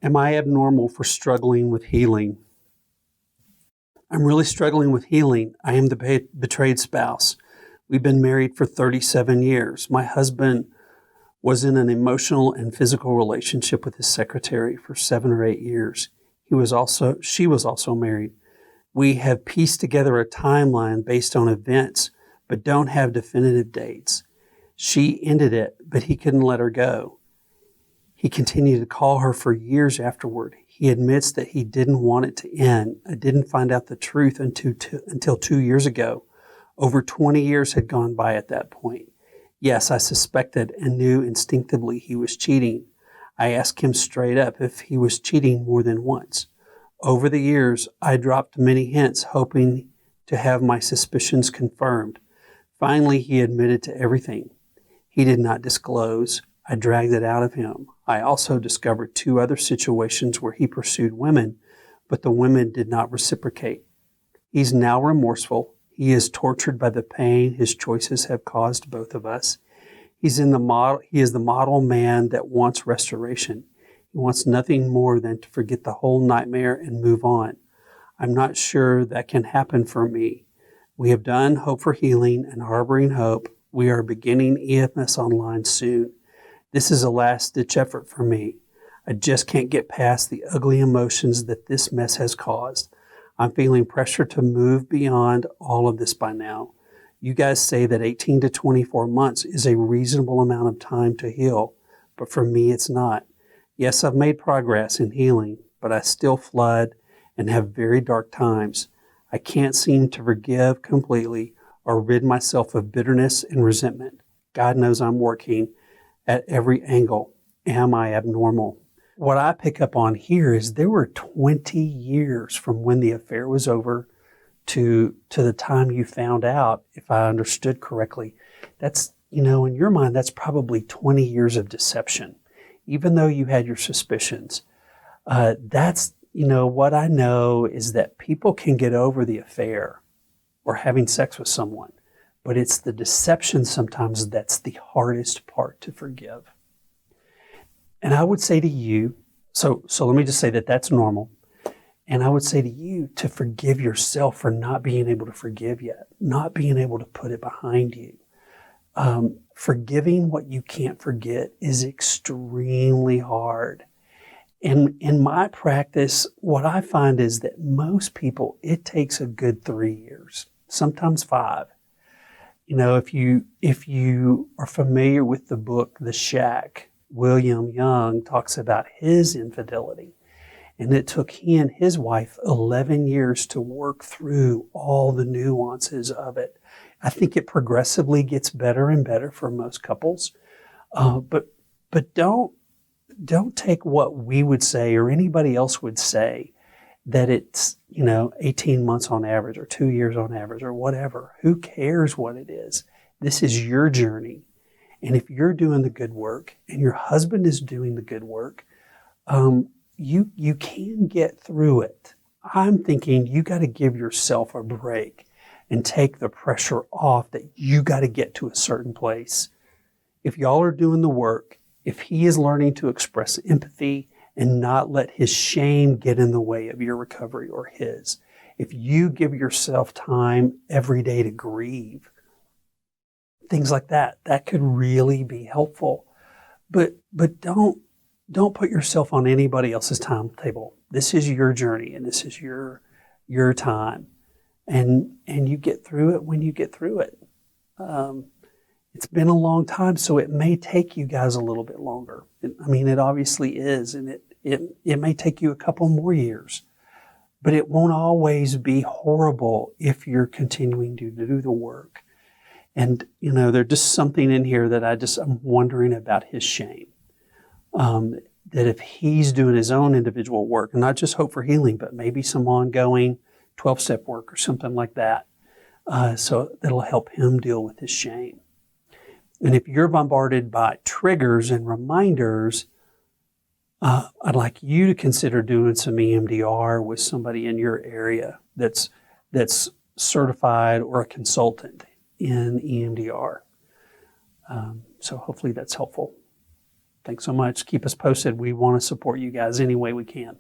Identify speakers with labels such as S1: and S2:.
S1: Am I abnormal for struggling with healing? I'm really struggling with healing. I am the betrayed spouse. We've been married for 37 years. My husband was in an emotional and physical relationship with his secretary for 7 or 8 years. She was also married. We have pieced together a timeline based on events, but don't have definitive dates. She ended it, but he couldn't let her go. He continued to call her for years afterward. He admits that he didn't want it to end. I didn't find out the truth until 2 years ago. Over 20 years had gone by at that point. Yes, I suspected and knew instinctively he was cheating. I asked him straight up if he was cheating more than once. Over the years, I dropped many hints, hoping to have my suspicions confirmed. Finally, he admitted to everything. He did not disclose. I dragged it out of him. I also discovered 2 other situations where he pursued women, but the women did not reciprocate. He's now remorseful. He is tortured by the pain his choices have caused both of us. He is the model man that wants restoration. He wants nothing more than to forget the whole nightmare and move on. I'm not sure that can happen for me. We have done Hope for Healing and Harboring Hope. We are beginning EMS online soon. This is a last-ditch effort for me. I just can't get past the ugly emotions that this mess has caused. I'm feeling pressure to move beyond all of this by now. You guys say that 18 to 24 months is a reasonable amount of time to heal, but for me it's not. Yes, I've made progress in healing, but I still flood and have very dark times. I can't seem to forgive completely or rid myself of bitterness and resentment. God knows I'm working at every angle. Am I abnormal? What I pick up on here is there were 20 years from when the affair was over to the time you found out, if I understood correctly. That's, in your mind, that's probably 20 years of deception. Even though you had your suspicions, what I know is that people can get over the affair or having sex with someone, but it's the deception sometimes that's the hardest part to forgive. And I would say to you, so let me just say that that's normal. And I would say to you to forgive yourself for not being able to forgive yet, not being able to put it behind you. Forgiving what you can't forget is extremely hard. And in my practice, what I find is that most people, it takes a good 3 years, sometimes 5. If you are familiar with the book, The Shack, William Young talks about his infidelity. And it took he and his wife 11 years to work through all the nuances of it. I think it progressively gets better and better for most couples. But don't take what we would say or anybody else would say that it's, 18 months on average or 2 years on average or whatever. Who cares what it is? This is your journey. And if you're doing the good work and your husband is doing the good work, you can get through it. I'm thinking you got to give yourself a break and take the pressure off that you got to get to a certain place. If y'all are doing the work, if he is learning to express empathy and not let his shame get in the way of your recovery or his, if you give yourself time every day to grieve, things like that could really be helpful. But don't put yourself on anybody else's timetable. This is your journey and this is your time. And you get through it when you get through it. It's been a long time, so it may take you guys a little bit longer. It obviously is, and it may take you a couple more years. But it won't always be horrible if you're continuing to do the work. And, there's just something in here that I'm wondering about his shame. That if he's doing his own individual work, not just Hope for Healing, but maybe some ongoing 12-step work or something like that, so that'll help him deal with his shame. And if you're bombarded by triggers and reminders, I'd like you to consider doing some EMDR with somebody in your area that's certified or a consultant in EMDR. So hopefully that's helpful. Thanks so much. Keep us posted. We want to support you guys any way we can.